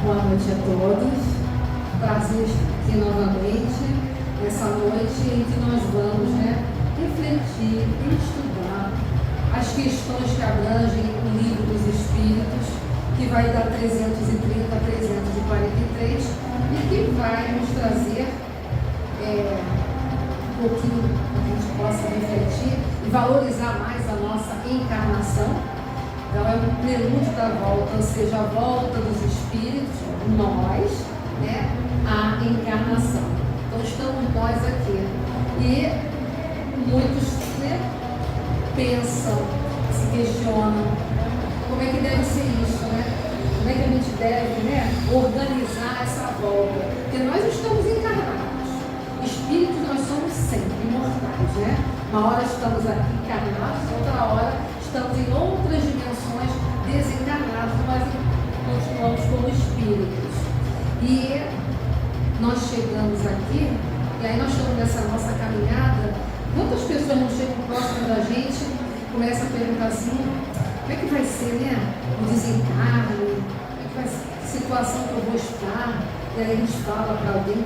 Boa noite a todos. Prazer aqui novamente, nessa noite em que nós vamos refletir e estudar as questões que abrangem o Livro dos Espíritos, que vai dar 330 a 343 e que vai nos trazer um pouquinho para que a gente possa refletir e valorizar mais a nossa encarnação. Então é um prelúdio da volta, ou seja, a volta dos espíritos, nós, à encarnação. Então estamos nós aqui. E muitos pensam, se questionam, como é que deve ser isso, Como é que a gente deve organizar essa volta? Porque nós estamos encarnados. Espíritos nós somos sempre imortais, Uma hora estamos aqui encarnados, outra hora estamos em outras dimensões desencarnados, mas continuamos como espíritos. E nós chegamos aqui, e aí nós estamos nessa nossa caminhada. Quantas pessoas não chegam próximo da gente, começam a perguntar assim, como é que vai ser, o desencarne? Como é que vai ser? Que situação que eu vou estar? E aí a gente fala para alguém,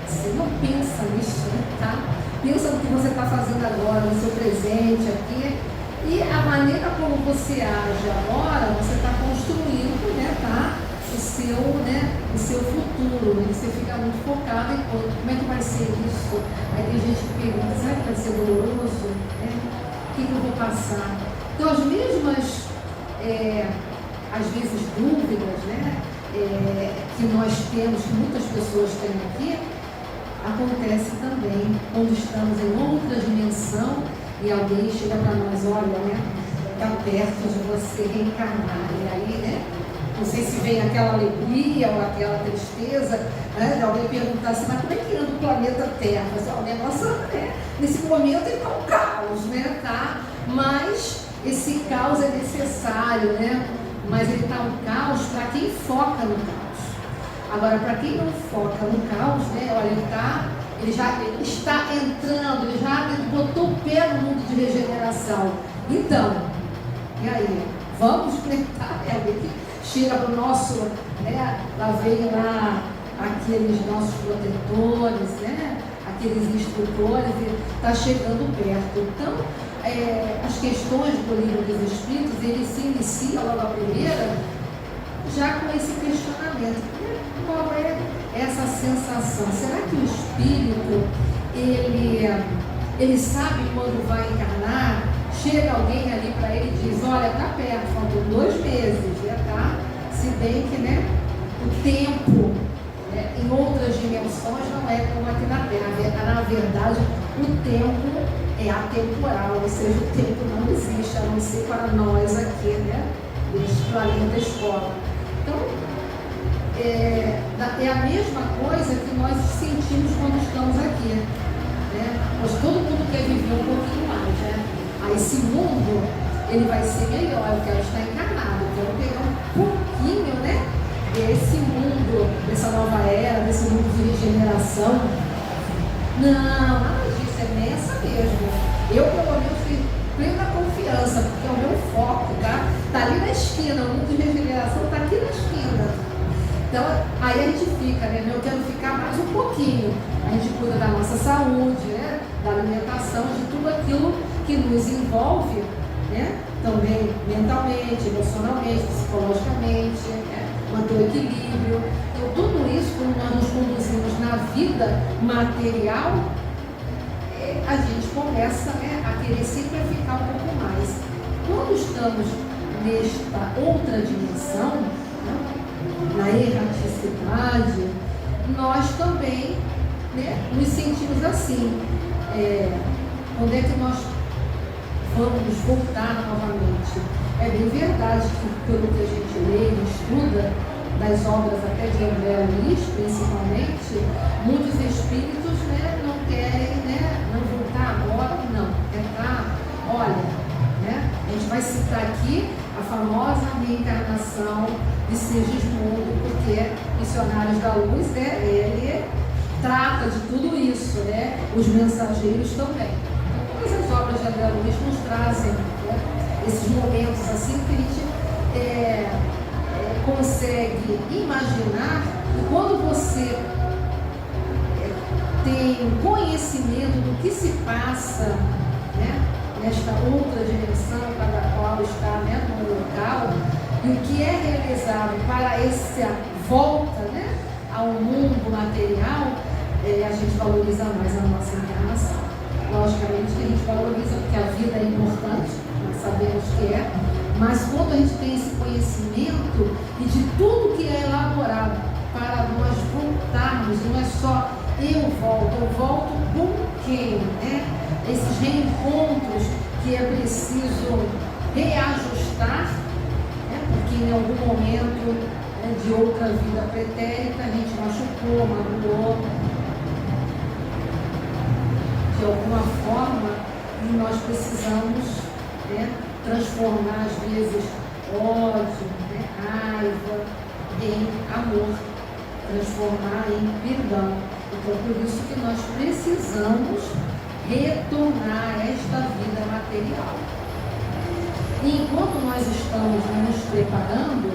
você não pensa nisso, tá? Pensa no que você está fazendo agora, no seu presente aqui. E a maneira como você age agora, você está construindo, o seu futuro. Você fica muito focado em como é que vai ser isso. Aí tem gente que pergunta, será que vai ser doloroso? O que eu vou passar? Então as mesmas, às vezes, dúvidas, que nós temos, que muitas pessoas têm aqui, acontece também quando estamos em outra dimensão. E alguém chega para nós, olha, está perto de você reencarnar. E aí, não sei se vem aquela alegria ou aquela tristeza, de alguém perguntar assim, mas como é que anda o planeta Terra? O negócio, nesse momento ele está um caos, tá? Mas esse caos é necessário, Mas ele está um caos para quem foca no caos. Agora, para quem não foca no caos, olha, ele já está entrando, ele já botou o pé no mundo de regeneração. Então, e aí? Vamos enfrentar chega para o nosso, lá vem lá aqueles nossos protetores, aqueles instrutores, e está chegando perto. Então, as questões do Livro dos Espíritos, ele se inicia logo a primeira, já com esse questionamento. Qual é essa sensação? Será que o espírito, ele sabe quando vai encarnar? Chega alguém ali para ele e diz, olha, está perto, faltam 2 meses, tá? Se bem que, o tempo, em outras dimensões não é como aqui na Terra. Na verdade, o tempo é atemporal, ou seja, o tempo não existe, a não ser para nós aqui, neste planeta escola. Então, é a mesma coisa que nós sentimos quando estamos aqui, Mas todo mundo quer viver um pouquinho mais, Aí esse mundo, ele vai ser melhor, eu quero estar encarnado, eu quero pegar um pouquinho, desse mundo, dessa nova era, desse mundo de regeneração. Não, nada disso, é nessa mesmo. Eu, pelo menos, tenho plena confiança, porque é o meu foco, Está ali na esquina, o mundo de regeneração está aqui na esquina. Então, aí a gente fica, Eu quero ficar mais um pouquinho. A gente cuida da nossa saúde, da alimentação, de tudo aquilo que nos envolve, também mentalmente, emocionalmente, psicologicamente, manter o equilíbrio. Então, tudo isso, quando nós nos conduzimos na vida material, a gente começa a querer sempre ficar um pouco mais. Quando estamos nesta outra dimensão, na erraticidade, nós também nos sentimos assim. Quando é que nós vamos voltar novamente? É bem verdade que, pelo que a gente lê e estuda, das obras até de André Luiz, principalmente, muitos espíritos não querem não voltar agora, não. Olha, a gente vai citar aqui a famosa reencarnação de Sigismundo, porque Missionários da Luz, ele trata de tudo isso, os mensageiros também. Então, todas as obras de André Luiz nos trazem esses momentos assim que a gente consegue imaginar que quando você tem conhecimento do que se passa, né, nesta outra dimensão cada qual está, né, no local, e o que é realizado para essa volta, né, ao mundo material, a gente valoriza mais a nossa encarnação. Logicamente que a gente valoriza porque a vida é importante, nós sabemos que é, mas quando a gente tem esse conhecimento e de tudo que é elaborado para nós voltarmos, não é só eu volto com quem, né? Esses reencontros que é preciso reajustar, né? Porque em algum momento, né, de outra vida pretérita a gente machucou, magoou, de alguma forma, e nós precisamos, né, transformar às vezes ódio, né, raiva em amor, transformar em perdão. Então, por isso que nós precisamos retornar a esta vida material. E enquanto nós estamos nos preparando,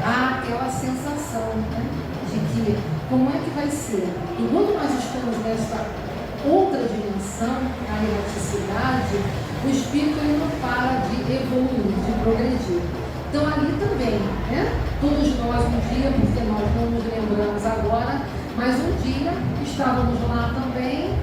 há aquela sensação, né, de que como é que vai ser? Enquanto nós estamos nessa outra dimensão, a erraticidade, o espírito ele não para de evoluir, de progredir. Então ali também, né? Todos nós um dia, porque nós não nos lembramos agora, mas um dia estávamos lá também,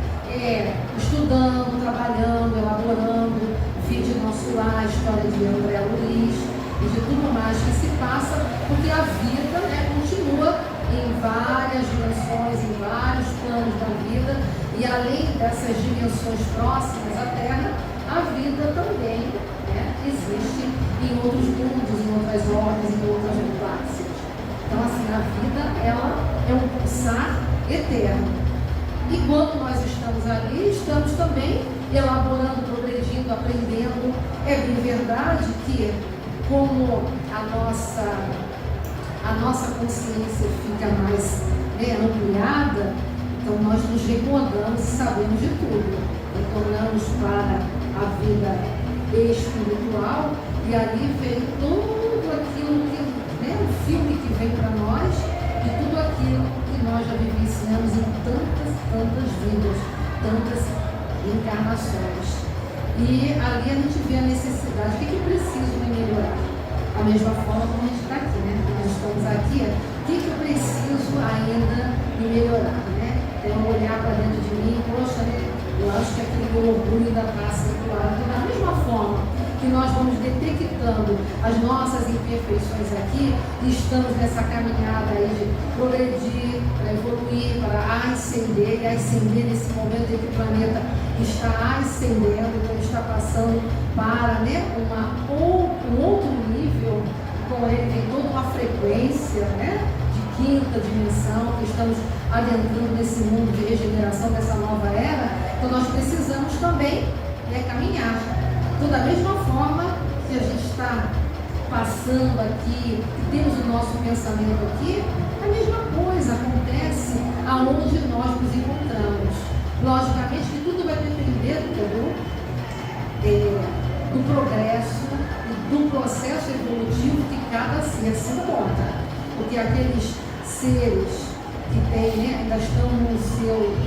estudando, trabalhando, elaborando, vídeo nosso lar, a história de André Luiz e de tudo mais que se passa, porque a vida, né, continua em várias dimensões, em vários planos da vida, e além dessas dimensões próximas à Terra, a vida também, né, existe em outros mundos, em outras ordens, em outras galáxias. Então, assim, a vida, ela é um pulsar eterno. E quando nós estamos ali, estamos também elaborando, progredindo, aprendendo. É bem verdade que, como a nossa consciência fica mais, né, ampliada, então nós nos recordamos e sabemos de tudo. Retornamos para a vida espiritual e ali vem tudo aquilo que, né, o filme que vem para nós e tudo aquilo que nós já vivenciamos em tantas vidas, tantas encarnações. E ali a gente vê a necessidade, o que é preciso melhorar? Da mesma forma como a gente está aqui, né? Nós estamos aqui, o que eu preciso ainda melhorar, né? Então, olhar para dentro de mim, poxa, né? Eu acho que aquele orgulho da praça circular. Então, da mesma forma que nós vamos detectando as nossas imperfeições aqui, e estamos nessa caminhada aí de progredir, para evoluir, para ascender, e ascender nesse momento em que o planeta está ascendendo, então está passando para, né, um outro nível, com ele tem toda uma frequência, né, de quinta dimensão, que estamos adentrando nesse mundo de regeneração dessa nova era. Então nós precisamos também, né, caminhar. Então, da mesma forma que a gente está passando aqui, que temos o nosso pensamento aqui, a mesma coisa acontece aonde nós nos encontramos. Logicamente que tudo vai depender, entendeu? Do progresso e do processo evolutivo que cada ser se encontra. Porque aqueles seres que têm, né, ainda estão no seu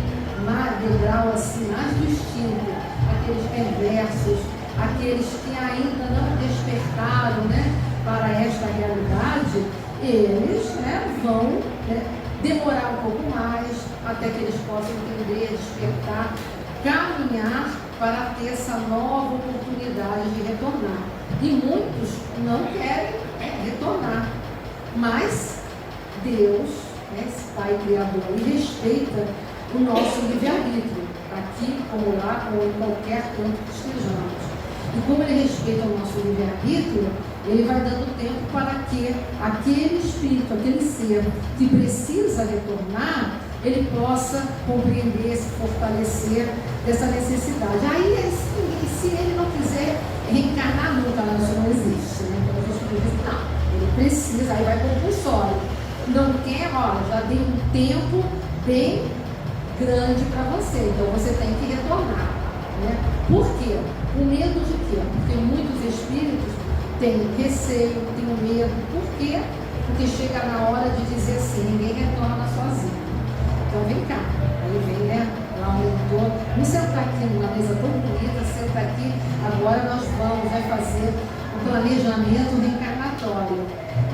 degrau assim, mais do instinto, aqueles perversos, aqueles que ainda não despertaram, né, para esta realidade, eles, né, vão, né, demorar um pouco mais até que eles possam entender, despertar, caminhar para ter essa nova oportunidade de retornar. E muitos não querem retornar, mas Deus, né, esse Pai Criador, ele respeita o nosso livre-arbítrio, aqui como lá, ou em qualquer canto que estejamos. E como ele respeita o nosso livre-arbítrio, ele vai dando tempo para que aquele espírito, aquele ser que precisa retornar, ele possa compreender, se fortalecer dessa necessidade. Aí, se ele não quiser reencarnar nunca, isso não existe, né? Então a gente diz, não, ele precisa, aí vai compulsório. Não quer, olha, já dei um tempo bem grande para você, então você tem que retornar, né? Por quê? O medo de quê? Porque muitos espíritos tenho receio, tenho medo. Por quê? Porque chega na hora de dizer assim, ninguém retorna sozinho. Então vem cá. Aí vem, né? Lá o mentor. Vamos sentar aqui numa mesa tão bonita, senta aqui. Agora nós vamos fazer um planejamento reencarnatório.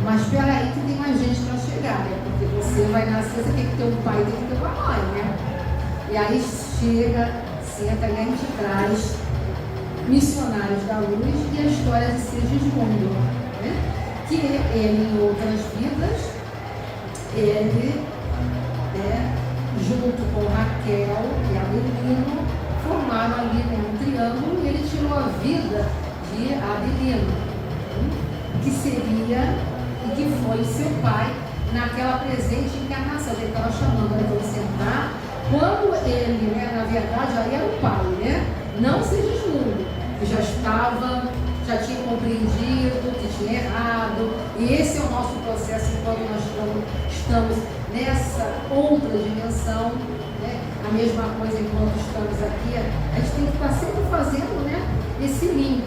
Mas espera aí que tem mais gente para chegar, né? Porque você vai nascer, você tem que ter um pai, tem que ter uma mãe, né? E aí chega, senta e a gente traz Missionários da Luz e a história de Sigismundo, né? Que ele, em outras vidas, ele, junto com Raquel e Abelino, formaram ali, né, um triângulo, e ele tirou a vida de Abelino, que seria e que foi seu pai naquela presente encarnação. Ele estava chamando ele para sentar. Quando ele, né, na verdade, aí era o pai, né? Não Sigismundo, que já tinha compreendido que tinha errado. E esse é o nosso processo enquanto nós estamos nessa outra dimensão, né? A mesma coisa enquanto estamos aqui. A gente tem que estar sempre fazendo, né, esse link,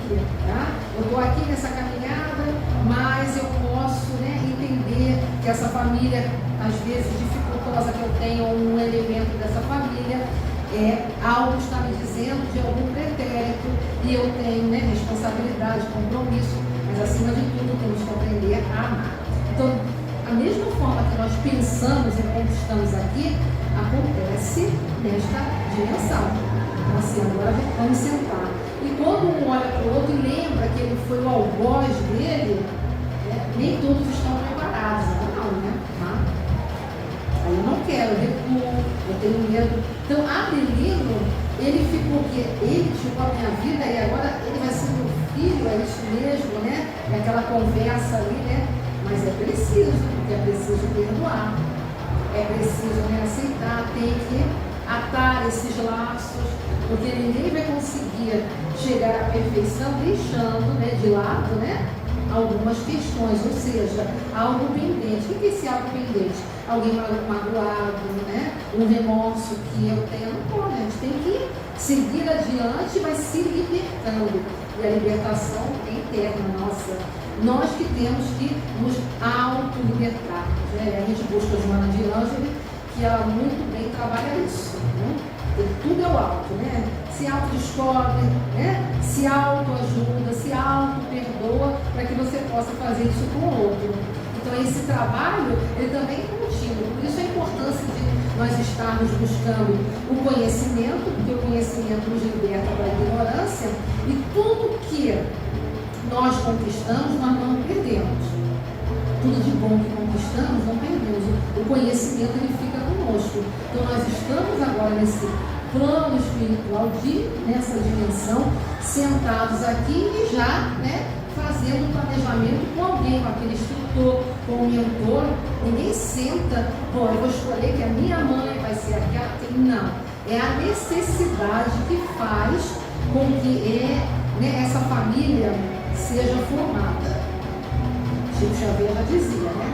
tá? Eu estou aqui nessa caminhada, mas eu posso, né, entender que essa família, às vezes dificultosa, que eu tenho um elemento dessa família, algo está me dizendo de algum pretérito, e eu tenho, né, responsabilidade, compromisso, mas acima de tudo temos que aprender a amar. Então, a mesma forma que nós pensamos enquanto estamos aqui, acontece nesta dimensão. Então assim, agora vamos sentar. E quando um olha para o outro e lembra que ele foi o algoz dele, nem todos estão preparados. Não, né? Aí eu não quero, eu recuo, eu tenho medo. Então, Abelino, ele ficou que ele tirou a minha vida e agora ele vai ser meu filho, é isso mesmo, né? É aquela conversa ali, né? Mas é preciso, porque é preciso perdoar, é preciso, né, aceitar, tem que atar esses laços, porque ninguém vai conseguir chegar à perfeição deixando, né, de lado, né, algumas questões, ou seja, algo pendente. O que é esse algo pendente? Alguém magoado, né? Um remorso que eu tenho, não pode, a gente tem que seguir adiante, mas se libertando. E a libertação é interna nossa. Nós que temos que nos auto-libertar. Né? A gente busca a Joana de Ângelo, que ela muito bem trabalha isso. Né? Tudo é o auto, né? Se autodescobre, né? Se autoajuda, se auto-perdoa, para que você possa fazer isso com o outro. Então esse trabalho, ele também é contínuo. Por isso a importância de nós estarmos buscando o conhecimento, porque o conhecimento nos liberta da ignorância, e tudo que nós conquistamos, nós não perdemos. Tudo de bom que conquistamos, não perdemos. O conhecimento, ele fica conosco. Então nós estamos agora nesse plano espiritual, nessa dimensão, sentados aqui e já, né, fazendo um planejamento com alguém, com aquele instrutor, com o mentor. Ninguém senta, pô, eu vou escolher que a minha mãe vai ser aquela. Não. É a necessidade que faz com que né, essa família seja formada. Chico Xavier já dizia, né?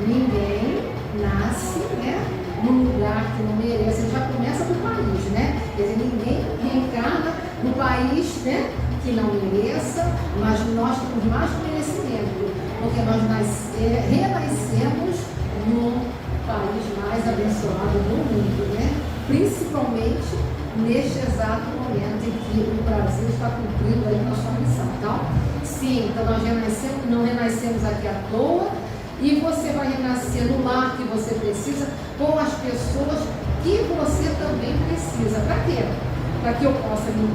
Ninguém nasce, né, num lugar que não merece. Ele já começa do país, né? Quer dizer, ninguém reencarna no país, né, que não mereça, mas nós temos mais merecimento, porque nós renascemos no país mais abençoado do mundo, né? Principalmente neste exato momento em que o Brasil está cumprindo aí a sua missão. Então, sim, então nós não renascemos aqui à toa, e você vai renascer no lar que você precisa, com as pessoas que você também precisa. Para quê? Para que eu possa me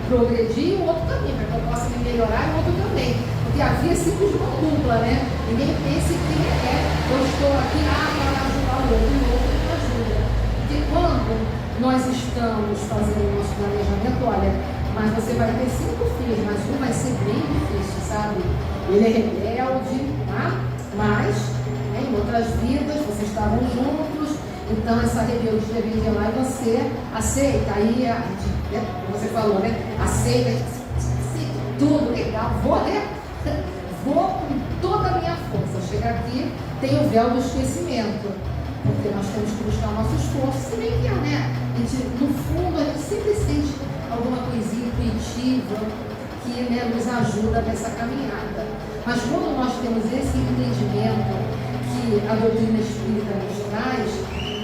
progredir e o outro também, para que eu possa me melhorar e o outro também. Porque a via é sempre de uma dupla, né? Ninguém pense que eu estou aqui para ajudar o outro, e o outro me ajuda. Porque quando nós estamos fazendo o nosso planejamento, olha, mas você vai ter 5 filhos, mas um vai ser bem difícil, sabe? Ele é rebelde, tá? Mas, né, em outras vidas, vocês estavam juntos, então essa rebeldia vem de lá e você aceita. Aí, você falou, né? Aceita tudo, legal, vou com toda a minha força. Chega aqui, tem o véu do esquecimento, porque nós temos que buscar o nosso esforço. Se bem que, né, a gente, no fundo, a gente sempre sente alguma coisinha intuitiva que, né, nos ajuda nessa caminhada. Mas quando nós temos esse entendimento que a doutrina espírita nos traz,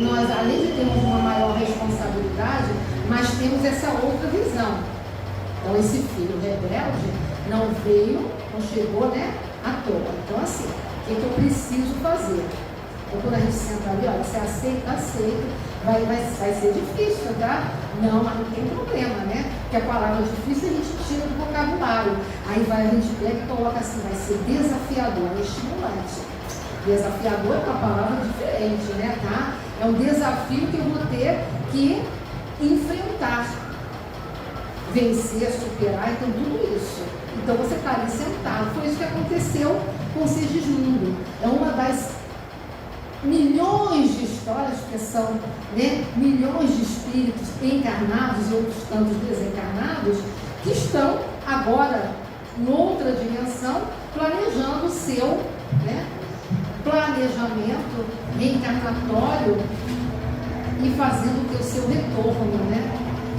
nós, além de termos uma maior responsabilidade, mas temos essa outra visão. Então, esse filho rebelde não veio, não chegou, né, à toa. Então, assim, o que eu preciso fazer? Então, quando a gente senta ali, olha, você aceita, aceita, vai ser difícil, tá? Não, mas não tem problema, né? Porque a palavra difícil a gente tira do vocabulário. Aí a gente pega e coloca assim, vai ser desafiador, é estimulante. Desafiador é uma palavra diferente, né? Tá? É um desafio que eu vou ter que enfrentar, vencer, superar, então tudo isso. Então você está ali sentado. Foi isso que aconteceu com Sigismundo. É uma das milhões de histórias, que são, né, milhões de espíritos encarnados e outros tantos desencarnados, que estão agora, noutra dimensão, planejando o seu, né, planejamento reencarnatório e fazendo o seu retorno, né?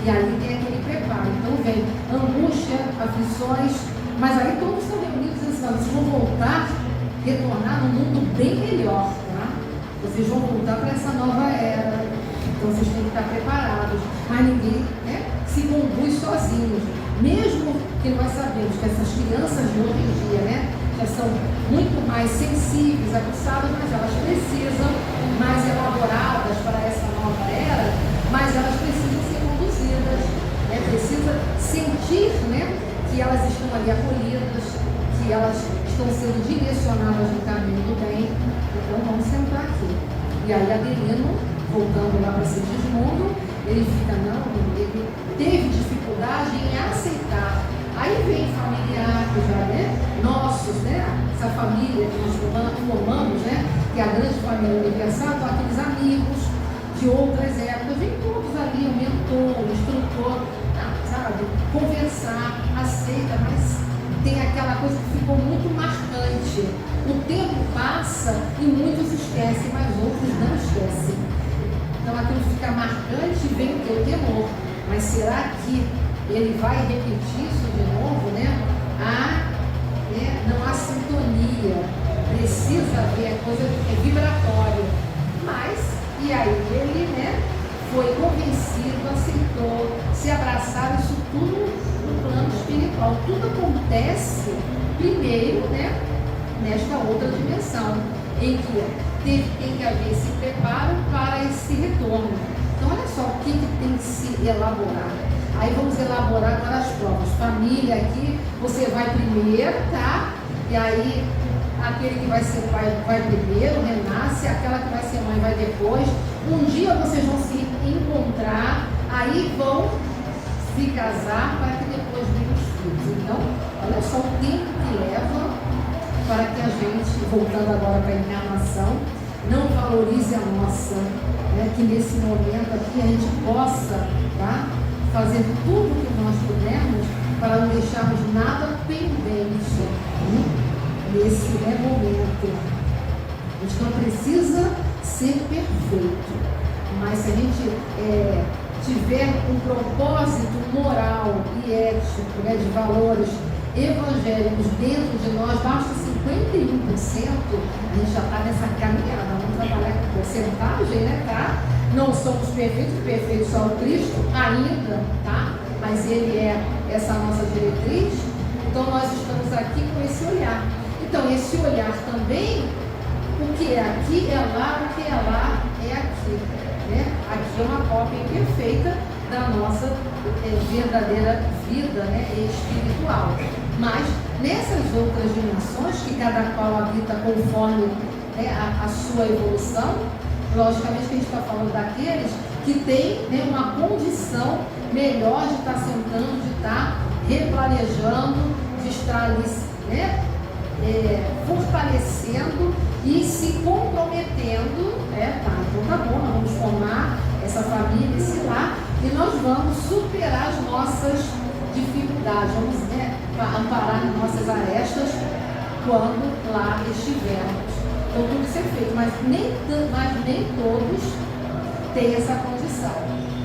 E aí tem aquele preparo. Então vem angústia, aflições, mas aí todos estão reunidos e vocês vão voltar, retornar num mundo bem melhor, tá? Vocês vão voltar para essa nova era. Então vocês têm que estar preparados. Mas ninguém, né, se conduz sozinhos. Mesmo que nós sabemos que essas crianças de hoje em dia, né, já são muito mais sensíveis, aguçadas, mas elas precisam mais elaboradas para essa nova era, mas elas precisam ser conduzidas, né? Precisa sentir, né, que elas estão ali acolhidas, que elas estão sendo direcionadas no caminho do bem. Então vamos sentar aqui. E aí Adelino, voltando lá para Sigismundo, ele fica, não, ele teve dificuldade em aceitar. Aí vem familiar, já, né, nossos, né, essa família que nós formamos, né, que é a grande família universal, com aqueles amigos de outras épocas, vem todos ali, o mentor, o instrutor, sabe, conversar, aceita, mas tem aquela coisa que ficou muito marcante. O tempo passa e muitos esquecem, mas outros não esquecem. Então aquilo fica marcante e vem o teu temor. Mas será que ele vai repetir isso de novo, né? Não há sintonia. Precisa haver, a coisa é vibratória. Mas, e aí ele, né, foi convencido, aceitou, se abraçaram, isso tudo no plano espiritual. Tudo acontece primeiro, né, nesta outra dimensão, em que tem que haver esse preparo para esse retorno. Então, olha só o que tem que se elaborar. Aí vamos elaborar agora as provas. Família aqui, você vai primeiro, tá? E aí, aquele que vai ser pai vai primeiro, renasce, aquela que vai ser mãe vai depois. Um dia vocês vão se encontrar, aí vão se casar para que depois venham os filhos. Então, olha só o tempo que leva para que a gente, voltando agora para a encarnação, não valorize a nossa, né, que nesse momento aqui a gente possa, tá, fazer tudo o que nós pudermos para não deixarmos nada pendente, nesse, né, momento. A gente não precisa ser perfeito, mas se a gente tiver um propósito moral e ético, né, de valores evangélicos dentro de nós, basta 51%, a gente já está nessa caminhada. Vamos trabalhar com porcentagem, né, tá? Não somos perfeitos só o Cristo ainda, tá? Mas Ele é essa nossa diretriz. Então nós estamos aqui com esse olhar. Então esse olhar também, o que é aqui é lá, o que é lá é aqui, né? Aqui é uma cópia imperfeita da nossa verdadeira vida, né, espiritual. Mas nessas outras dimensões, que cada qual habita conforme, né, a sua evolução, logicamente que a gente está falando daqueles que têm, né, uma condição melhor de estar sentando, de estar replanejando, de estar ali, né, fortalecendo e se comprometendo, tá, então tá bom, nós vamos formar essa família, esse lar, e nós vamos superar as nossas dificuldades, vamos, né, amparar as nossas arestas quando lá estivermos. Então tudo isso é feito, mas nem todos têm essa condição.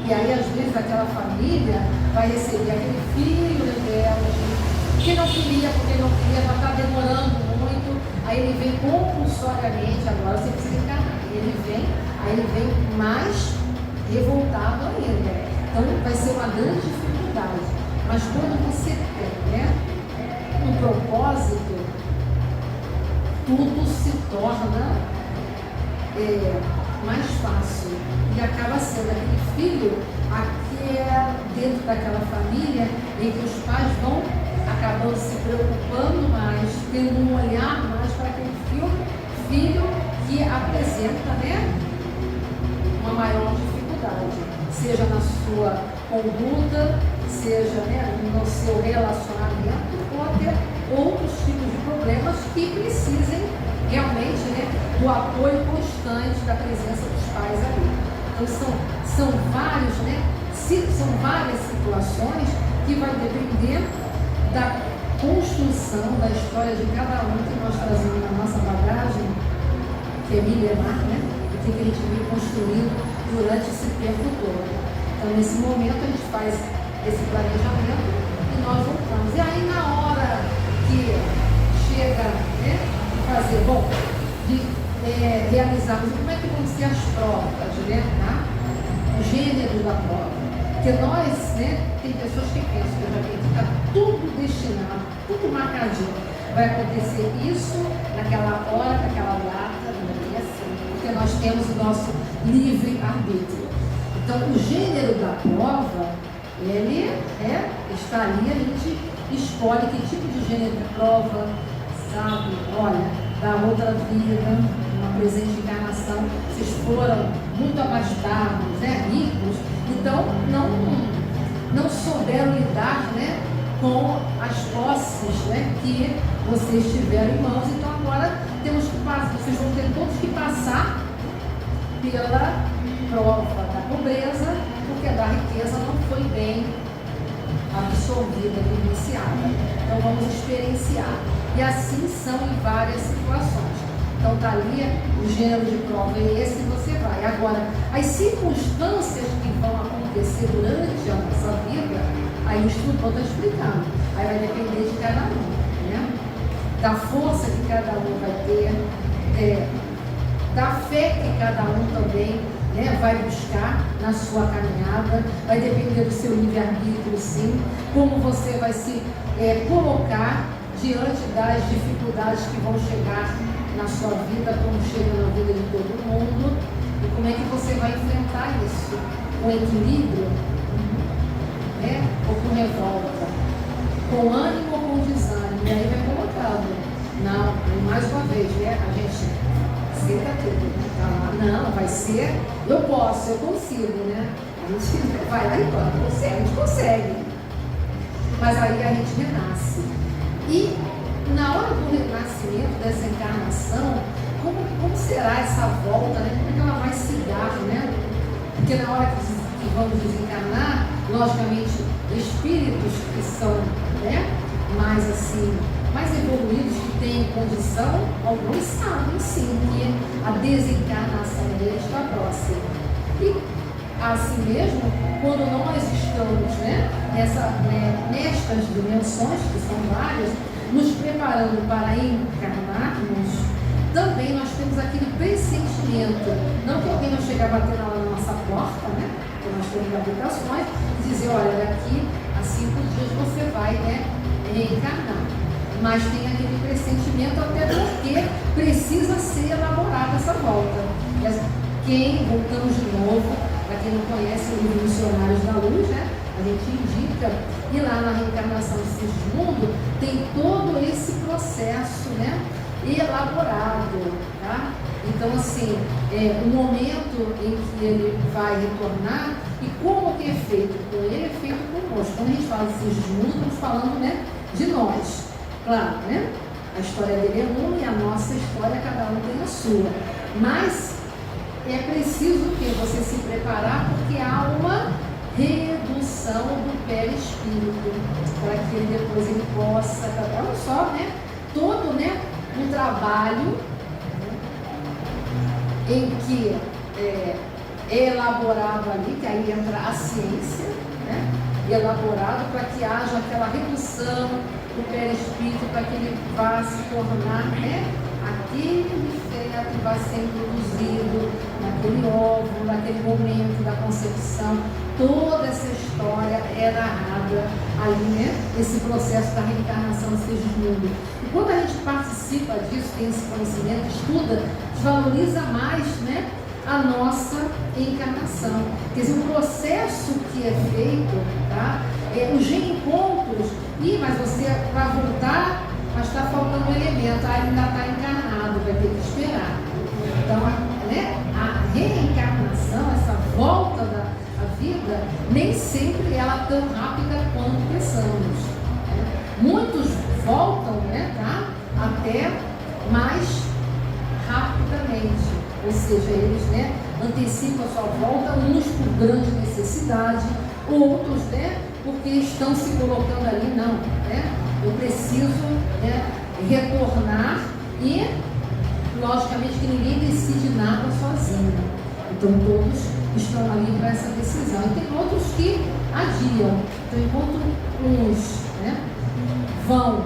E aí às vezes aquela família vai receber aquele filho rebelde, que não queria, porque não queria, já está demorando muito, aí ele vem compulsoriamente, agora você precisa encarnar. E ele vem, aí ele vem mais revoltado ainda. Então vai ser uma grande dificuldade. Mas quando você tem, né, um propósito, tudo se torna mais fácil. E acaba sendo aquele filho que é dentro daquela família em que os pais vão acabando se preocupando mais, tendo um olhar mais para aquele filho que apresenta, né, uma maior dificuldade, seja na sua conduta, seja, né, no seu relacionamento, ou até outros tipos de problemas que precisem realmente, né, do apoio constante da presença dos pais ali. Então são vários, né, são várias situações que vai depender da construção da história de cada um que nós trazemos na nossa bagagem, que é milenar, né? O que a gente vem construindo durante esse tempo todo. Então, nesse momento, a gente faz esse planejamento e nós voltamos. E aí, na hora que chega, né, fazer, realizarmos, como é que vão ser as provas, né? Tá? O gênero da prova. Porque nós, né, tem pessoas que pensam que já está tudo destinado, tudo marcadinho. Vai acontecer isso naquela hora, naquela data, não é assim. Porque nós temos o nosso livre-arbítrio. Então, o gênero da prova, ele está ali, a gente escolhe que tipo de gênero de prova, sabe? Olha, da outra vida, uma presente encarnação, vocês foram muito abastados, né, ricos, então não souberam lidar, né, com as posses, né, que vocês tiveram em mãos. Então agora temos que passar, vocês vão ter todos que passar pela prova da pobreza, porque a da riqueza não foi bem absorvida, vivenciada. Então vamos experienciar. E assim são em várias situações. Então está ali, o gênero de prova é esse, você vai. Agora, as circunstâncias que vão acontecer durante a nossa vida, aí o instrutor está explicando. Aí vai depender de cada um, né? Da força que cada um vai ter, da fé que cada um também, né, vai buscar na sua caminhada, vai depender do seu livre-arbítrio, sim, como você vai se colocar diante das dificuldades que vão chegar na sua vida, como chega na vida de todo mundo, e como é que você vai enfrentar isso, com equilíbrio, né, ou com revolta, com ânimo ou com desânimo, e aí vai colocando. Não, mais uma vez, né, a gente aceita tudo, não, vai ser, eu posso, eu consigo, né, a gente vai lá e consegue, a gente consegue, mas aí a gente renasce. E na hora do renascimento, dessa encarnação, como será essa volta, né? Como é que ela vai se dar, né? Porque na hora que vamos desencarnar, logicamente, espíritos que são, né, mais assim, mais evoluídos, que têm condição, alguns sabem sim que a desencarnação deles está próxima. E assim mesmo, quando nós estamos, né, nestas dimensões, que são várias, nos preparando para encarnarmos, também nós temos aquele pressentimento, não que alguém vai chegar a bater na nossa porta, né, porque nós temos aplicações, e dizer, olha, daqui a 5 dias você vai, né, reencarnar. Mas tem aquele pressentimento, até porque precisa ser elaborada essa volta. Voltamos de novo, para quem não conhece o livro Missionários da Luz, né, a gente indica, e lá na reencarnação de Sigismundo tem todo esse processo, né, elaborado, tá? Então, assim, o momento em que ele vai retornar e como que é feito com ele, é feito conosco. Quando a gente fala de Sigismundo, estamos falando, né, de nós. Claro, né? A história dele é uma e a nossa história, cada um tem a sua. Mas é preciso que você se preparar, porque há uma redução do perispírito, para que ele depois ele possa, olha só, né? Todo, né, um trabalho, né, em que é elaborado ali, que aí entra a ciência, né? Elaborado para que haja aquela redução o perispírito para que ele vá se tornar, né, aquele feto que vai ser introduzido naquele óvulo, naquele momento da concepção. Toda essa história é narrada ali, né? Esse processo da reencarnação do Segismundo. E quando a gente participa disso, tem esse conhecimento, estuda, valoriza mais, né, a nossa encarnação. Quer dizer, o processo que é feito, tá? Os reencontros, mas você vai voltar, mas está faltando um elemento, ainda está encarnado, vai ter que esperar. Então, né, a reencarnação, essa volta da vida, nem sempre ela é tão rápida quanto pensamos. Né? Muitos voltam, né, tá? Até mais rapidamente, ou seja, eles, né, antecipam a sua volta, uns por grande necessidade, outros, né, porque estão se colocando ali, não, né? Eu preciso, né, retornar e, logicamente, que ninguém decide nada sozinho. Então, todos estão ali para essa decisão. E tem outros que adiam. Então, enquanto uns, né, vão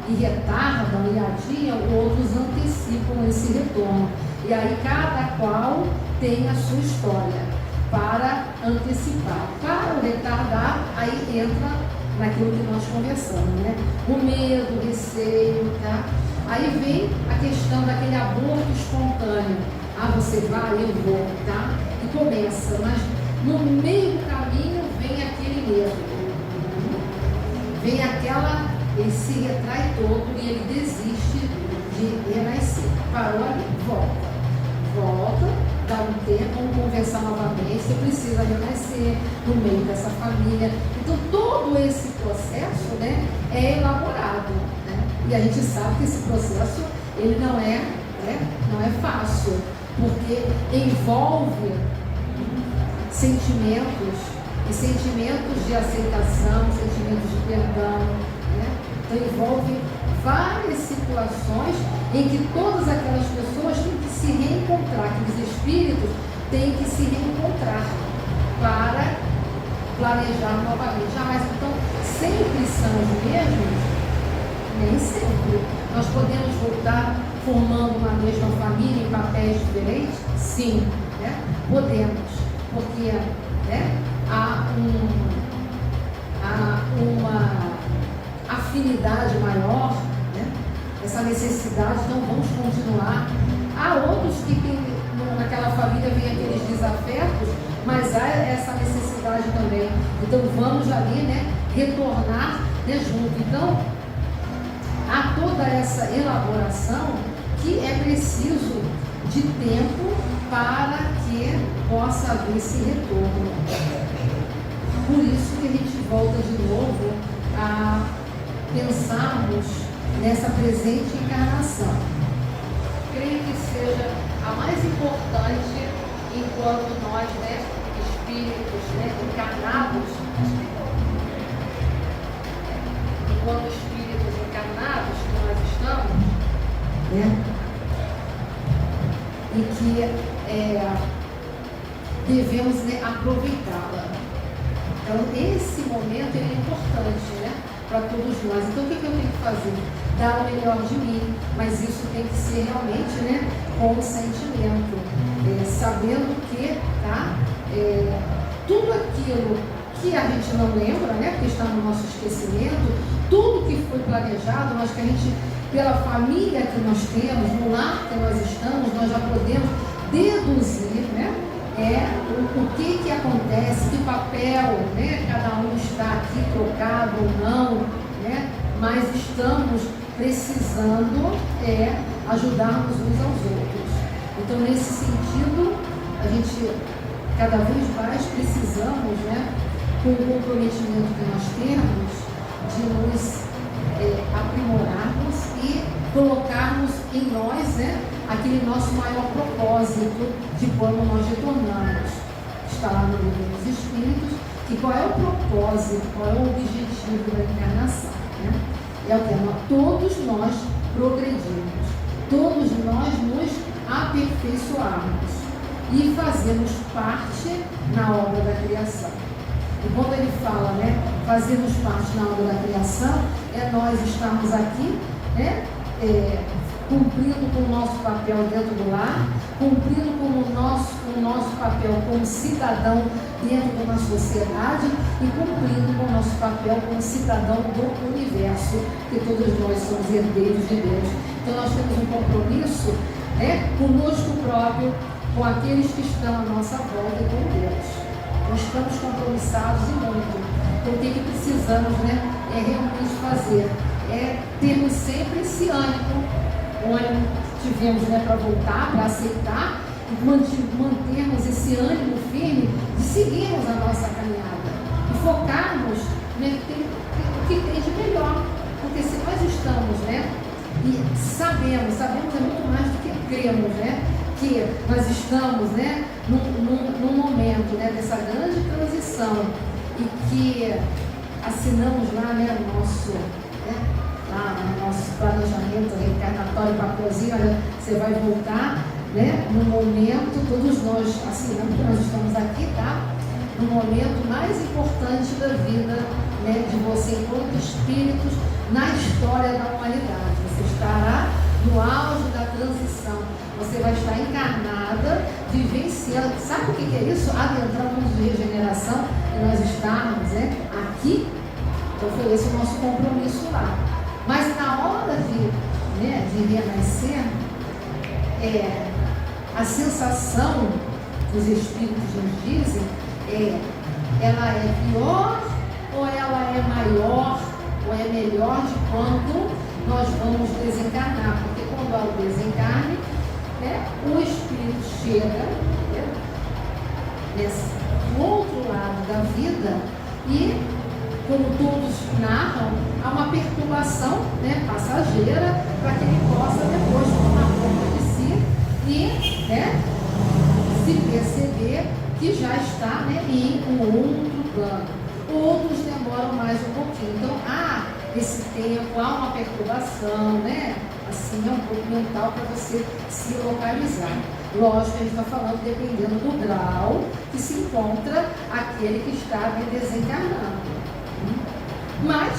e retardam e adiam, outros antecipam esse retorno. E aí, cada qual tem a sua história para antecipar. Para retardar, aí entra naquilo que nós conversamos, né? O medo, o receio, tá? Aí vem a questão daquele aborto espontâneo. Ah, você vai, eu vou, tá? E começa, mas no meio do caminho vem aquele medo. Vem ele se retrai todo e ele desiste de renascer. Parou ali, volta, dá um tempo, vamos conversar novamente, você precisa renascer no meio dessa família. Então todo esse processo, né, é elaborado, né? E a gente sabe que esse processo ele não é fácil, porque envolve sentimentos, e sentimentos de aceitação, sentimentos de perdão, né? Então envolve várias situações em que todas aquelas pessoas têm que se reencontrar, que os espíritos têm que se reencontrar para planejar novamente. Mas então sempre são os mesmos? Nem sempre. Nós podemos voltar formando uma mesma família em papéis diferentes? Sim, né? Podemos, porque, né, há uma afinidade maior, né? Essa necessidade, então vamos continuar. Há outros que naquela família vem aqueles desafetos, mas há essa necessidade também. Então vamos ali, né, retornar, né, junto. Então há toda essa elaboração que é preciso de tempo para que possa haver esse retorno. Por isso que a gente volta de novo a pensarmos nessa presente encarnação. Creio que seja a mais importante enquanto nós, né, espíritos, né, encarnados, enquanto espíritos encarnados que nós estamos, né, e que devemos, né, aproveitá-la. Então, esse momento ele é importante, né, para todos nós. Então, o que eu tenho que fazer? Dar o melhor de mim, mas isso tem que ser realmente, né, com sentimento, sabendo que, tá, tudo aquilo que a gente não lembra, né, porque está no nosso esquecimento, tudo que foi planejado, mas que a gente, pela família que nós temos, no lar que nós estamos, nós já podemos deduzir, né, o que acontece, que papel, né, cada um está aqui trocado ou não, né, mas estamos precisando ajudarmos uns aos outros. Então, nesse sentido, a gente cada vez mais precisamos, né, com o comprometimento que nós temos, de nos aprimorarmos e colocarmos em nós, né, aquele nosso maior propósito de quando nós retornamos. Está lá no livro dos Espíritos, que qual é o propósito, qual é o objetivo da encarnação, né? É o tema, todos nós progredirmos, todos nós nos aperfeiçoarmos e fazermos parte na obra da criação. E quando ele fala, né, fazermos parte na obra da criação, é nós estarmos aqui, né, cumprindo com o nosso papel dentro do lar, cumprindo com o nosso papel como cidadão dentro de uma sociedade e cumprindo com o nosso papel como cidadão do universo, que todos nós somos herdeiros de Deus. Então nós temos um compromisso, né, conosco próprio, com aqueles que estão à nossa volta e com Deus. Nós estamos compromissados e muito. Então o que precisamos, né, é realmente fazer, é termos sempre esse ânimo, o ânimo que tivemos, né, para voltar, para aceitar, e mantermos esse ânimo firme de seguirmos a nossa caminhada e focarmos, né, o que tem de melhor. Porque se nós estamos, né, e sabemos é muito mais do que cremos, né, que nós estamos, né, num momento, né, dessa grande transição e que assinamos lá, né, lá no nosso planejamento reencarnatório para a cozinha, olha, você vai voltar, né, no momento, todos nós assinamos que nós estamos aqui, tá? No momento mais importante da vida, né, de você enquanto espíritos na história da humanidade. Você estará no auge da transição. Você vai estar encarnada, vivenciando. Sabe o que é isso? Adentrar no mundo de regeneração e nós estarmos, né, aqui. Então foi esse o nosso compromisso lá. Mas na hora de renascer, a sensação que os espíritos nos dizem ela é pior ou ela é maior ou é melhor de quando nós vamos desencarnar? Porque quando há o desencarne, né, o espírito chega, né, do outro lado da vida e, como todos narram, há uma perturbação, né, passageira para que ele possa depois tomar conta de si e, né, se perceber que já está, né, em um outro plano. Outros demoram mais um pouquinho. Então há esse tempo, há uma perturbação, né? Assim, é um pouco mental para você se localizar. Lógico que a gente está falando dependendo do grau que se encontra aquele que está, né, desencarnando. Mas,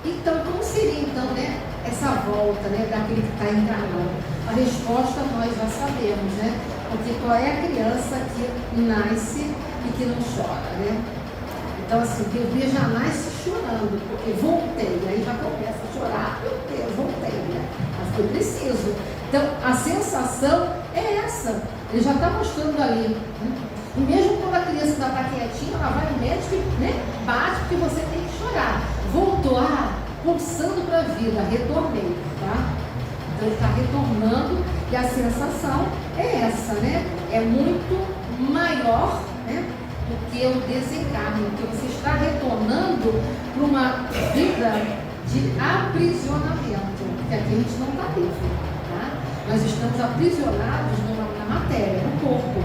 então, como seria então, né, essa volta, né, daquele que está encarnando? A resposta nós já sabemos, né? Porque qual é a criança que nasce e que não chora, né? Então, assim, o bebê já nasce chorando, porque voltei, aí já começa a chorar, meu Deus, voltei, né? Mas foi preciso. Então, a sensação é essa, ele já está mostrando ali, né? E mesmo quando a criança ainda está quietinha, ela vai no médico e, né, bate porque você tem que chorar. Voltou, pulsando para a vida, retornei, tá? Então, ele está retornando e a sensação é essa, né? É muito maior, né, do que o desencarne, porque você está retornando para uma vida de aprisionamento, porque aqui a gente não está livre, tá? Nós estamos aprisionados na matéria, no corpo.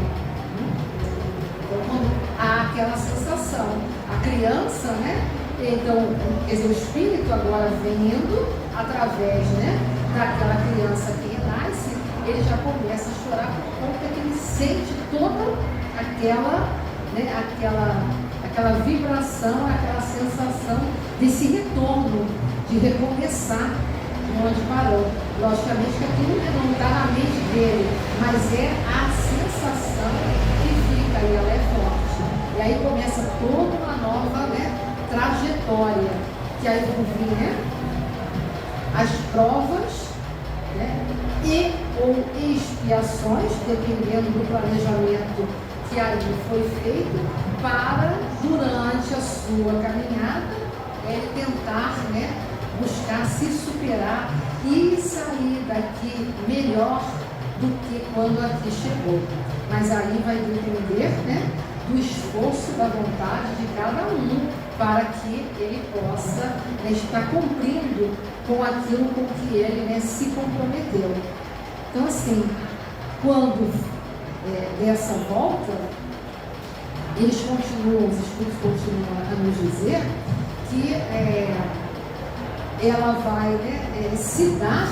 Então, quando há aquela sensação, a criança, né? Então, quer dizer, o espírito agora vindo através, né, daquela criança que renasce, ele já começa a chorar por conta que ele sente toda aquela, né, aquela vibração, aquela sensação desse retorno, de recomeçar de onde parou. Logicamente que aquilo não está na mente dele, mas é a sensação que fica e ela é forte. E aí começa toda uma nova, né, trajetória, que aí vão vir, né, as provas, né, e ou expiações, dependendo do planejamento que ali foi feito, para, durante a sua caminhada, ele tentar, né, buscar se superar e sair daqui melhor do que quando aqui chegou. Mas aí vai depender, né, do esforço, da vontade de cada um, para que ele possa, né, estar cumprindo com aquilo com que ele, né, se comprometeu. Então, assim, quando dessa volta, eles continuam, os estudos continuam a nos dizer que ela vai, né, se dar,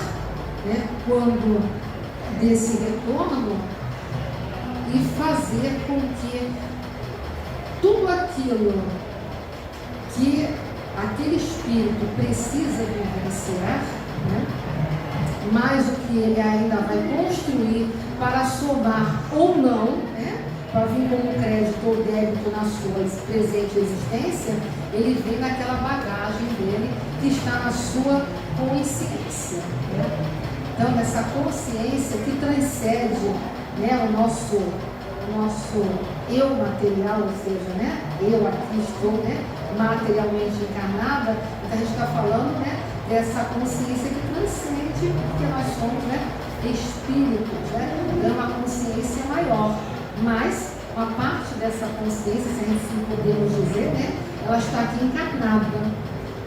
né, quando desse retorno, e fazer com que tudo aquilo que aquele espírito precisa vivenciar, né? Mas o que ele ainda vai construir para somar ou não, né? Para vir como crédito ou débito na sua presente existência, ele vem naquela bagagem dele que está na sua consciência, né? Então, essa consciência que transcende, né, o nosso eu material, ou seja, né, eu aqui estou, né, materialmente encarnada. Então, a gente está falando, né, dessa consciência que transcende, porque nós somos, né, espíritos, né, é uma consciência maior, mas uma parte dessa consciência, se a gente assim podemos dizer, né, ela está aqui encarnada,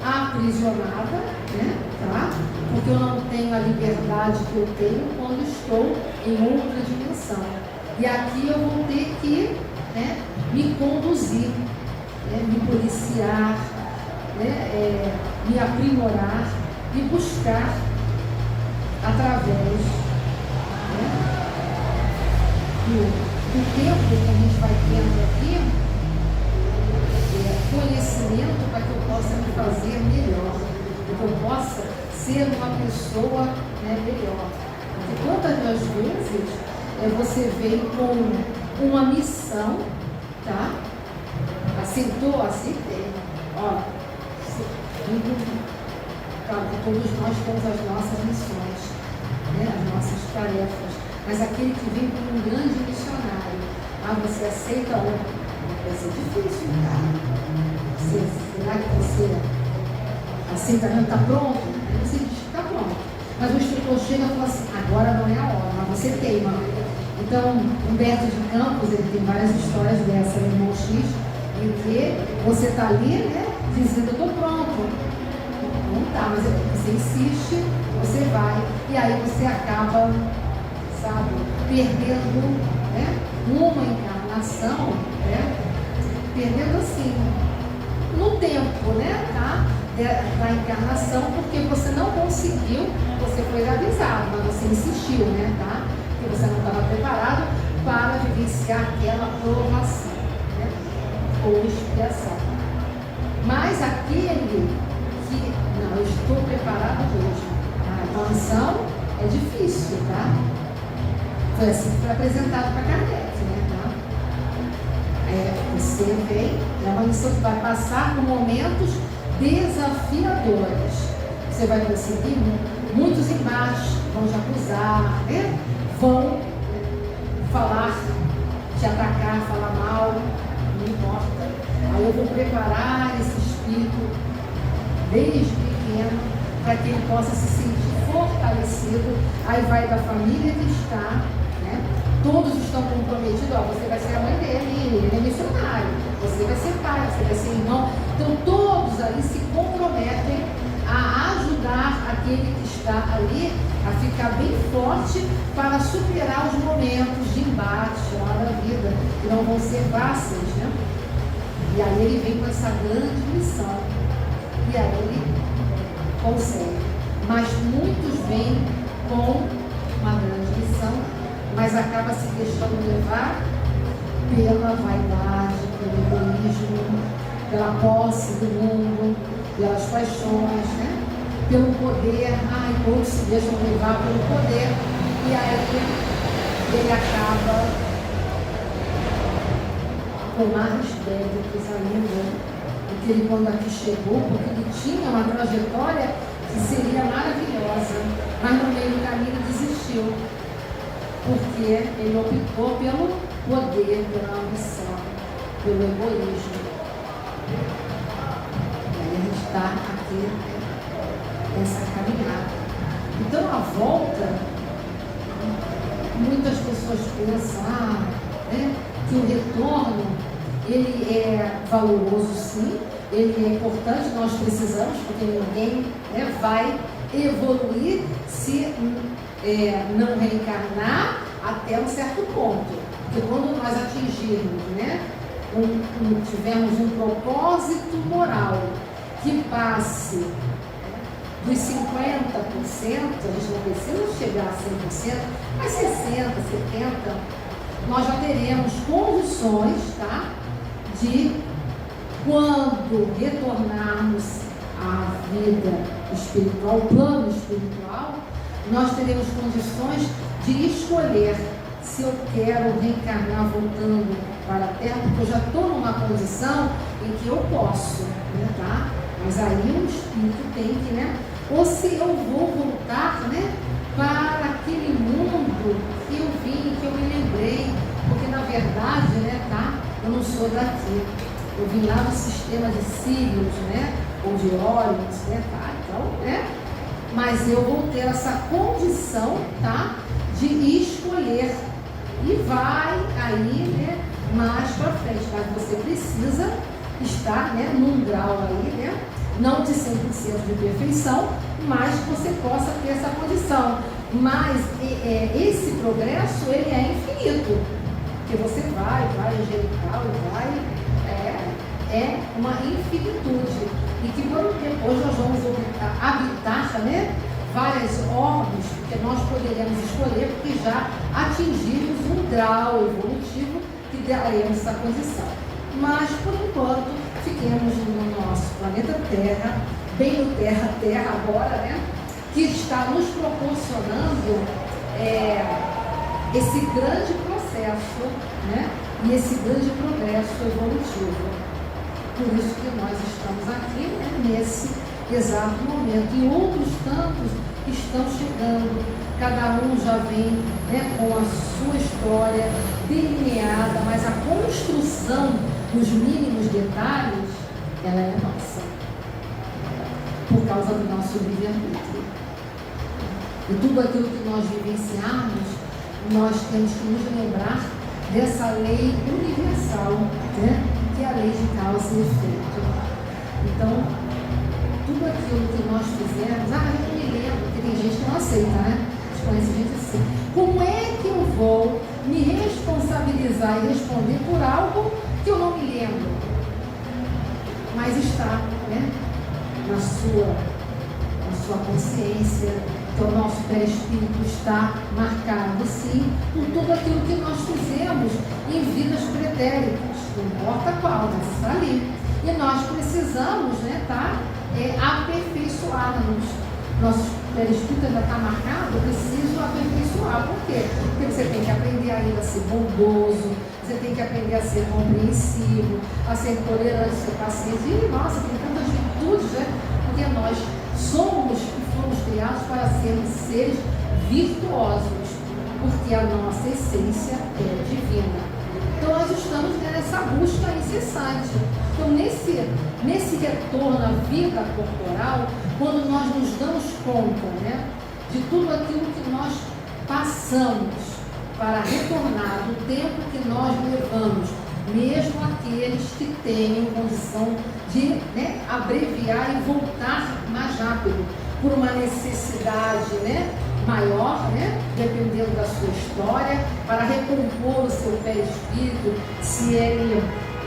aprisionada, né, tá? Porque eu não tenho a liberdade que eu tenho quando estou em outra dimensão. E aqui eu vou ter que, né, me conduzir, né, me policiar, né, me aprimorar e buscar através, né, do tempo que a gente vai tendo aqui, conhecimento para que eu possa me fazer melhor, para que eu possa ser uma pessoa, né, melhor. Porque quantas das vezes você vem com uma missão, tá? Aceitou? Aceitei. Ó, claro que todos nós temos as nossas missões, né, as nossas tarefas, mas aquele que vem como um grande missionário, você aceita ou vai ser difícil, cara. Será que você aceita? Não está pronto? Aí você diz que está pronto. Mas o instrutor chega e fala assim: agora não é a hora, mas você teima. Então, Humberto de Campos, ele tem várias histórias dessa, no Irmão X, em que você está ali, né, dizendo: eu estou pronto. Não está, mas você insiste, você vai, e aí você acaba, sabe, perdendo, né, uma encarnação, né, perdendo assim, no tempo, né, tá, da encarnação, porque você não conseguiu, você foi avisado, mas você insistiu, né, tá, porque você não estava preparado para vivenciar aquela provação, né, ou expiação. Mas aquele que, não, eu estou preparado hoje, a missão é difícil, tá, foi assim que foi apresentado para Kardec, né, tá. Você vem, é uma missão que vai passar por momentos desafiadores. Você vai conseguir muitos embates, vão te acusar, né? Vão falar, te atacar, falar mal, não importa. Aí eu vou preparar esse espírito desde pequeno para que ele possa se sentir fortalecido. Aí vai da família que está, né? Todos estão comprometidos, ó, você vai ser a mãe dele, ele é missionário, você vai ser pai, você vai ser irmão. Então todos ali se comprometem a ajudar aquele que está ali a ficar bem forte para superar os momentos de embate lá da vida, que não vão ser fáceis, né? E aí ele vem com essa grande missão, e aí ele consegue. Mas muitos vêm com uma grande missão, mas acaba se deixando levar pela vaidade, pelo egoísmo, pela posse do mundo, pelas paixões, né? Pelo poder. Todos se deixam levar pelo poder, e aí ele acaba com mais débitos ainda do que ele quando aqui chegou, porque ele tinha uma trajetória que seria maravilhosa, mas no meio do caminho desistiu, porque ele optou pelo poder, pela ambição, pelo egoísmo. E aí a gente está aqui nessa caminhada. Então a volta, muitas pessoas pensam, né, que o retorno ele é valoroso, sim, ele é importante, nós precisamos, porque ninguém, né, vai evoluir se não reencarnar até um certo ponto. Porque quando nós atingirmos, né, tivermos um propósito moral que passe dos 50%, a gente não precisa chegar a 100%, mas 60%, 70%, nós já teremos condições, tá, de Quando retornarmos à vida espiritual, ao plano espiritual, nós teremos condições de escolher se eu quero reencarnar voltando para a Terra, porque eu já estou numa condição em que eu posso, né, tá? Mas aí o espírito tem que, né? Ou se eu vou voltar, né, para aquele mundo que eu vim, que eu me lembrei, porque na verdade, né, tá? Eu não sou daqui. Eu vim lá do sistema de Sirius, né? Ou de Órions, né, tá? Então, né? Mas eu vou ter essa condição, tá? De escolher. E vai aí, né, mais para frente, mas você precisa estar, né, num grau aí, né, não de 100% de perfeição, mas que você possa ter essa condição. Mas esse progresso, ele é infinito, porque você vai angelical, é uma infinitude, e que depois nós vamos habitar, né, várias orbes, porque nós poderemos escolher, porque já atingimos um grau evolutivo que daremos essa condição. Mas, por enquanto, fiquemos no nosso planeta Terra, bem no Terra agora, né? Que está nos proporcionando esse grande processo, né? E esse grande progresso evolutivo. Por isso que nós estamos aqui, né, nesse exato momento. E outros tantos estão chegando, cada um já vem, né, com a sua história delineada, mas a construção dos mínimos detalhes, ela é nossa, por causa do nosso livre-arbítrio. E tudo aquilo que nós vivenciarmos, nós temos que nos lembrar dessa lei universal, né, que é a lei de causa e efeito. Então, tudo aquilo que nós fizemos, eu não me lembro, porque tem gente que não aceita, né? A gente conhece gente assim. Como é que eu vou me responsabilizar e responder por algo que eu não me lembro? Mas está, né, na sua consciência, que o nosso perispírito está marcado, sim, por tudo aquilo que nós fizemos em vidas pretéritas, não importa qual, mas está ali. E nós precisamos, né, tá? Aperfeiçoar-nos. Nosso perispírito ainda está marcado, eu preciso aperfeiçoar. Por quê? Porque você tem que aprender ainda a ser bondoso, você tem que aprender a ser compreensivo, a ser tolerante, a ser paciente. E, nossa, tem tantas virtudes, né? Porque nós somos e fomos criados para sermos seres virtuosos, porque a nossa essência é divina. Então nós estamos nessa busca incessante. Então nesse retorno à vida corporal, quando nós nos damos conta, né, de tudo aquilo que nós passamos para retornar, do tempo que nós levamos, mesmo aqueles que tenham condição de, né, abreviar e voltar mais rápido, por uma necessidade, né, maior, né, dependendo da sua história, para recompor o seu perispírito, se ele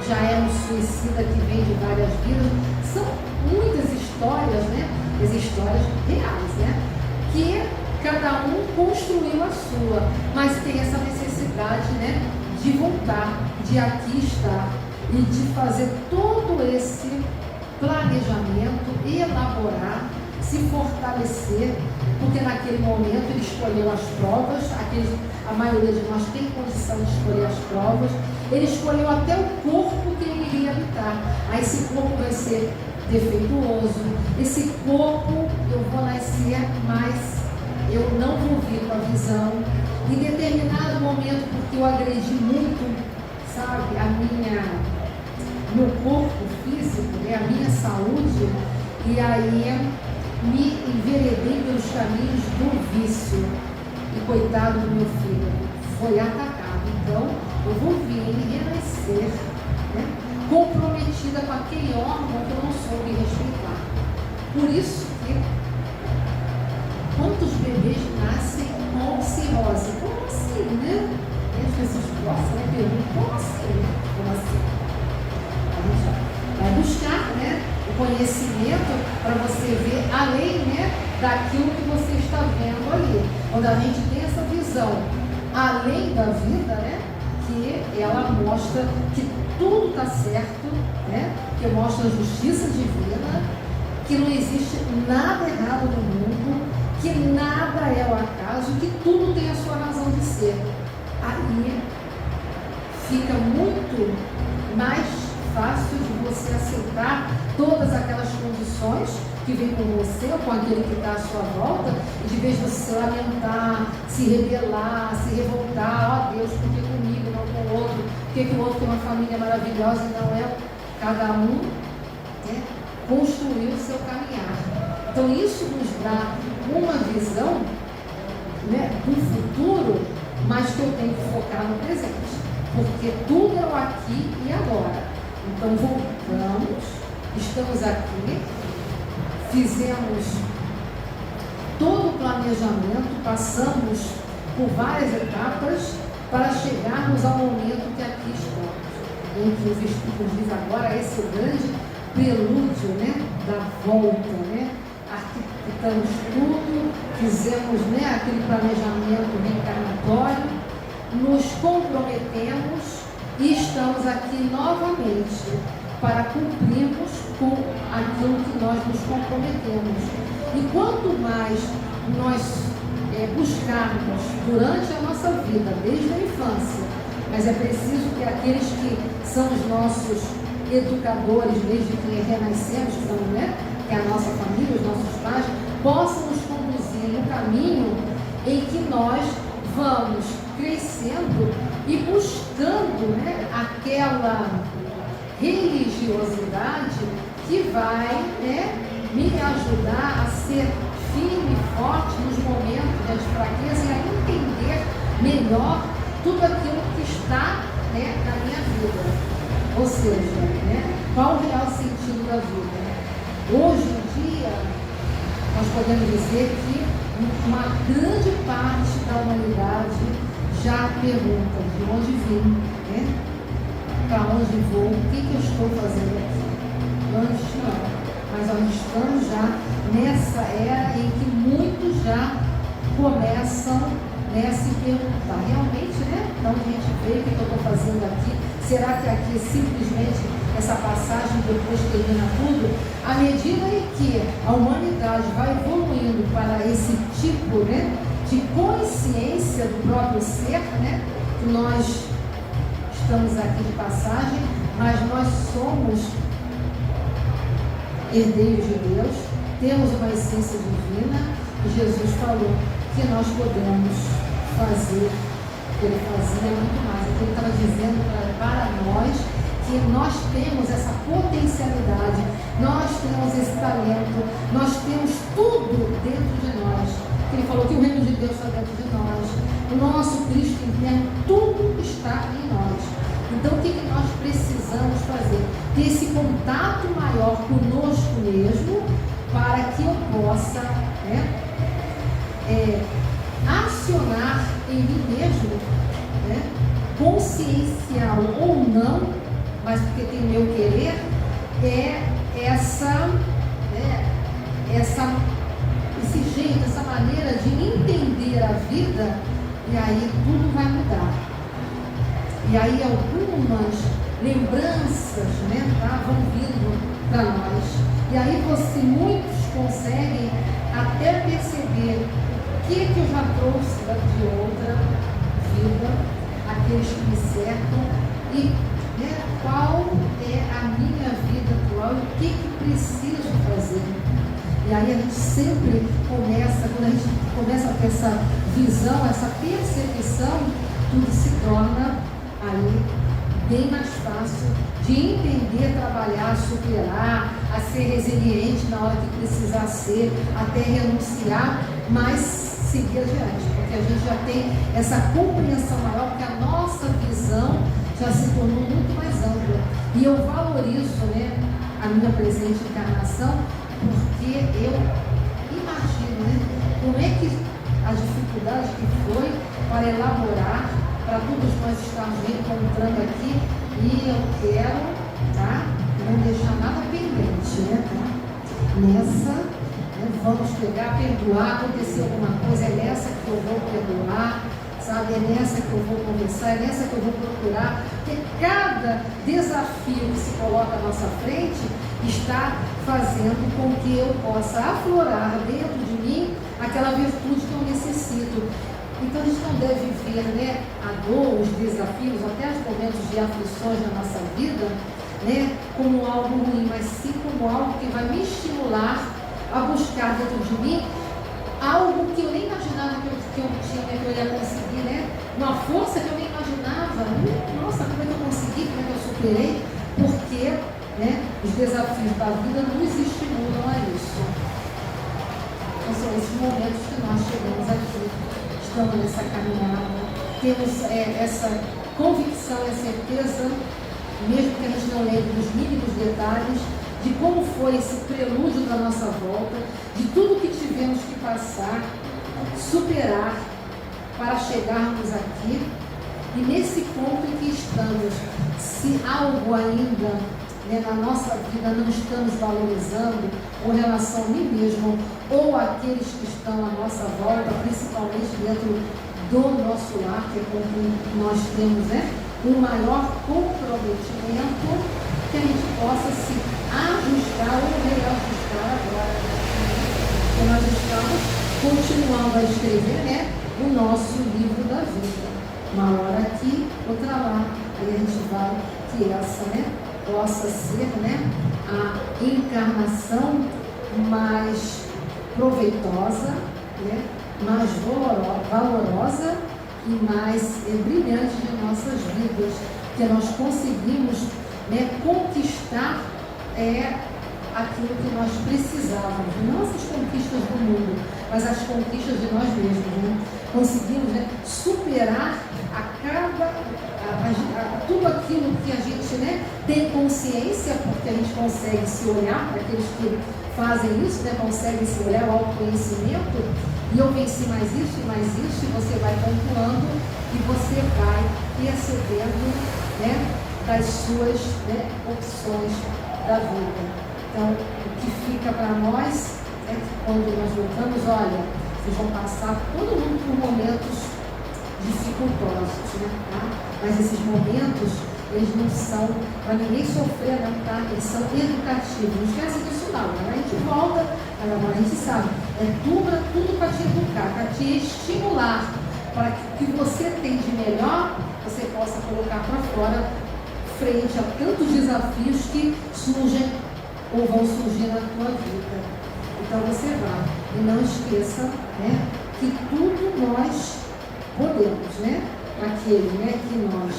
já é um suicida que vem de várias vidas. São muitas histórias, né, as histórias reais, né, que cada um construiu a sua, mas tem essa necessidade, né, de voltar, de aqui estar e de fazer todo esse planejamento, elaborar, se fortalecer, porque naquele momento ele escolheu as provas, a maioria de nós tem condição de escolher as provas, ele escolheu até o corpo que ele iria habitar. Aí esse corpo vai ser defeituoso, esse corpo eu vou nascer, mas eu não vou vir com a visão. Em determinado momento, porque eu agredi muito, sabe, meu corpo físico, né, a minha saúde, e aí me enveredei pelos caminhos do vício. E coitado do meu filho, foi atacado. Então, eu vou vir renascer, né, comprometida com aquele órgão que eu não soube respeitar. Por isso que quantos bebês nascem com cirrose? Como assim, né? E as pessoas gostam, né? Perguntam, como assim? Como assim? A gente vai buscar, né, o conhecimento para você ver além, né, daquilo que você está vendo ali. Quando a gente tem essa visão além da vida, né, porque ela mostra que tudo está certo, né? Que mostra a justiça divina, que não existe nada errado no mundo, que nada é o acaso, que tudo tem a sua razão de ser. Aí fica muito mais fácil de você aceitar todas aquelas condições que vem com você ou com aquele que está à sua volta, e de vez de você se lamentar, se rebelar, se revoltar, ó Deus, por que comigo, não com o outro? Por que o outro tem uma família maravilhosa e não é? Cada um, né, construiu o seu caminhar. Então isso nos dá uma visão, né, do futuro, mas que eu tenho que focar no presente, porque tudo é o aqui e agora. Então voltamos, estamos aqui, fizemos todo o planejamento, passamos por várias etapas para chegarmos ao momento que aqui estamos, em que os Espíritos diz agora esse grande prelúdio, né, da volta, né? Arquitetamos tudo, fizemos, né, aquele planejamento reencarnatório, nos comprometemos e estamos aqui novamente para cumprirmos com aquilo que nós nos comprometemos. E quanto mais nós buscarmos durante a nossa vida, desde a infância, mas é preciso que aqueles que são os nossos educadores, desde que renascemos, que são, né, que é a nossa família, os nossos pais, possam nos conduzir no caminho em que nós vamos crescendo e buscando, né, aquela religiosidade que vai, né, me ajudar a ser firme e forte nos momentos de fraqueza e a entender melhor tudo aquilo que está, né, na minha vida. Ou seja, né, qual o real sentido da vida? Hoje em dia, nós podemos dizer que uma grande parte da humanidade já pergunta de onde vim, né? Para onde vou, o que eu estou fazendo aqui? Antes não, mas nós estamos já nessa era em que muitos já começam, né, a se perguntar, realmente, né, de onde a gente veio, o que eu estou fazendo aqui? Será que aqui simplesmente essa passagem depois termina tudo? À medida em que a humanidade vai evoluindo para esse tipo, né, de consciência do próprio ser, né, que nós estamos aqui de passagem, mas nós somos herdeiros de Deus, temos uma essência divina, e Jesus falou que nós podemos fazer, ele fazia muito mais. Ele estava dizendo para nós que nós temos essa potencialidade, nós temos esse talento, nós temos tudo dentro de nós. Ele falou que o reino de Deus está dentro de nós, o nosso Cristo interno, tudo está em nós. Então o que nós precisamos fazer? Ter esse contato maior conosco mesmo, para que eu possa, né, acionar em mim mesmo, né, consciencial ou não, mas porque tem meu querer, esse jeito, essa maneira de entender a vida, e aí tudo vai mudar. E aí algumas lembranças, né, vão vindo para nós. E aí muitos conseguem até perceber o que eu já trouxe de outra vida, aqueles que me cercam, e, né, qual é a minha vida atual e o que preciso fazer. E aí a gente sempre começa, quando a gente começa a ter essa visão, essa percepção, tudo se torna aí bem mais fácil de entender, trabalhar, superar, a ser resiliente na hora que precisar ser, até renunciar, mas seguir adiante, porque a gente já tem essa compreensão maior, porque a nossa visão já se tornou muito mais ampla. E eu valorizo, né, a minha presente encarnação, porque eu imagino, né, como é que a dificuldade que foi para elaborar, para todos nós estarmos encontrando aqui, e eu quero, tá, não deixar nada pendente, né, tá? Nessa, né, vamos pegar, perdoar, aconteceu alguma coisa, é nessa que eu vou perdoar, sabe? É nessa que eu vou conversar, é nessa que eu vou procurar, porque cada desafio que se coloca à nossa frente está fazendo com que eu possa aflorar dentro de mim aquela virtude que eu necessito. Então a gente não deve ver, né, a dor, os desafios, até os momentos de aflições na nossa vida, né, como algo ruim, mas sim como algo que vai me estimular a buscar dentro de mim algo que eu nem imaginava que eu tinha, que eu ia conseguir, né? Uma força que eu nem imaginava. Nossa, como é que eu consegui? Como é que eu superei? Porque, né, os desafios da vida nos estimulam a isso. Então são esses momentos que nós chegamos aqui, estamos nessa caminhada, temos essa convicção e certeza, mesmo que a gente não lembre dos mínimos detalhes, de como foi esse prelúdio da nossa volta, de tudo que tivemos que passar, superar para chegarmos aqui. E nesse ponto em que estamos, se algo ainda, né, na nossa vida não estamos valorizando, ou em relação a mim mesmo, ou aqueles que estão à nossa volta, principalmente dentro do nosso lar, que é com quem nós temos, né, um maior comprometimento, que a gente possa se ajustar ou reajustar agora. Porque nós estamos continuando a escrever, né, o nosso livro da vida. Uma hora aqui, outra lá. Aí a gente vai que essa, né, possa ser, né, a encarnação mais proveitosa, né, mais valorosa e mais brilhante de nossas vidas, que nós conseguimos, né, conquistar aquilo que nós precisávamos, não as conquistas do mundo, mas as conquistas de nós mesmos, né? Conseguimos, né, superar tudo aquilo que a gente, né, tem consciência, porque a gente consegue se olhar, para aqueles que fazem isso, né, conseguem se olhar, o autoconhecimento, e eu venci mais isso, e você vai pontuando e você vai percebendo, né, das suas, né, opções da vida. Então, o que fica para nós é que quando nós voltamos, olha, vocês vão passar todo mundo por momentos dificultosos, né, tá? Mas esses momentos, eles não são para ninguém sofrer, não, tá? Eles são educativos. Não esquece disso não, né? A gente volta, mas agora a gente sabe, tudo para te educar, para te estimular, para que o que você tem de melhor, você possa colocar para fora, frente a tantos desafios que surgem ou vão surgir na tua vida. Então você vai. E não esqueça, né, que tudo nós podemos, né? Aquele, né, que nós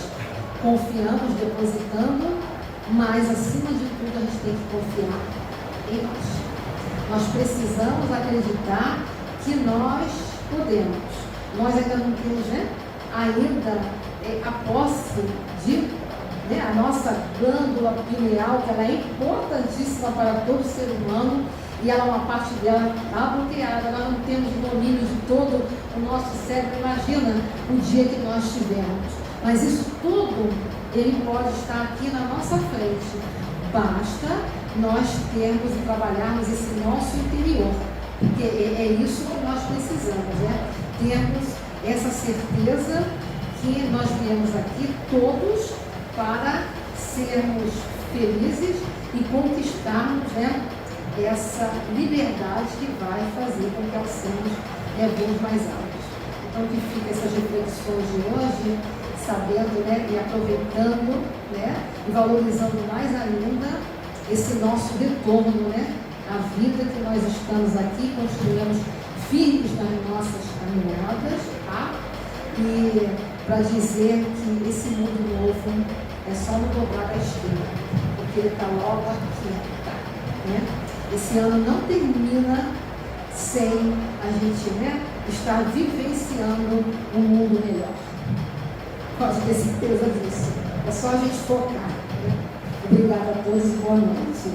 confiamos, depositando, mas acima de tudo a gente tem que confiar em nós. Nós precisamos acreditar que nós podemos. Nós ainda não temos, né, ainda a posse de, né, a nossa glândula pineal, que ela é importantíssima para todo ser humano, e ela, uma parte dela está bloqueada, nós não temos domínio de todo o nosso cérebro. Imagina o dia que nós tivermos. Mas isso tudo, ele pode estar aqui na nossa frente. Basta nós termos e trabalharmos esse nosso interior, porque é isso que nós precisamos, né? Termos essa certeza que nós viemos aqui todos para sermos felizes e conquistarmos, né, essa liberdade que vai fazer com que alcemos voos mais altos. Então, que fica essas reflexões de hoje, sabendo, né, e aproveitando, né, e valorizando mais ainda esse nosso retorno, né, à vida que nós estamos aqui, construímos firmes nas nossas caminhadas, tá? E para dizer que esse mundo novo é só no dobrar da esquina, porque ele está logo aqui, tá? Né? Esse ano não termina sem a gente, né, estar vivenciando um mundo melhor. Pode ter certeza disso. É só a gente focar. Né? Obrigada a todos e boa noite.